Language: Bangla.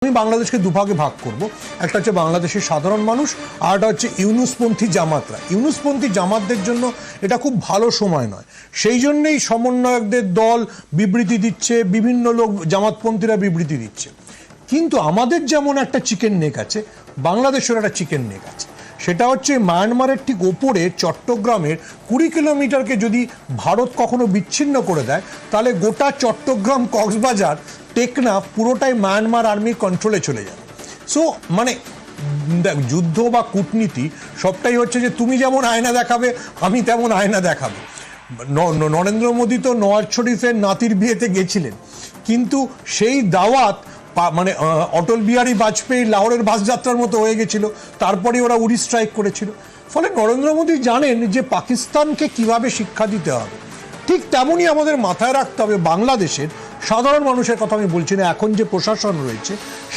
আমি বাংলাদেশকে দুভাগে ভাগ করব। একটা হচ্ছে বাংলাদেশের সাধারণ মানুষ, আর একটা হচ্ছে ইউনুসপন্থী জামাতরা। ইউনুসপন্থী জামাতদের জন্য এটা খুব ভালো সময় নয়, সেই জন্যেই সমন্বয়কদের দল বিবৃতি দিচ্ছে, বিভিন্ন লোক জামাতপন্থীরা বিবৃতি দিচ্ছে। কিন্তু আমাদের যেমন একটা চিকেন নেক আছে, বাংলাদেশের একটা চিকেন নেক আছে। সেটা হচ্ছে মায়ানমারের ঠিক ওপরে চট্টগ্রামের 20 কিলোমিটারকে যদি ভারত কখনো বিচ্ছিন্ন করে দেয়, তাহলে গোটা চট্টগ্রাম, কক্সবাজার, টেকনাফ পুরোটাই মায়ানমার আর্মির কন্ট্রোলে চলে যাবে। সো মানে যুদ্ধ বা কূটনীতি সবটাই হচ্ছে যে তুমি যেমন আয়না দেখাবে আমি তেমন আয়না দেখাবো। নরেন্দ্র মোদী তো নওয়াজ শরীফের নাতির বিয়েতে গেছিলেন, কিন্তু সেই দাওয়াত মানে অটল বিহারী বাজপেয়ী লাহোরের বাসযাত্রার মতো হয়ে গেছিল, তারপরে ওরা উড়ি স্ট্রাইক করেছিল। ফলে নরেন্দ্র মোদী জানেন যে পাকিস্তানকে কিভাবে শিক্ষা দিতে হবে। ঠিক তেমনই আমাদের মাথায় রাখতে হবে বাংলাদেশের সাধারণ মানুষের কথা আমি বলছি না, এখন যে প্রশাসন রয়েছে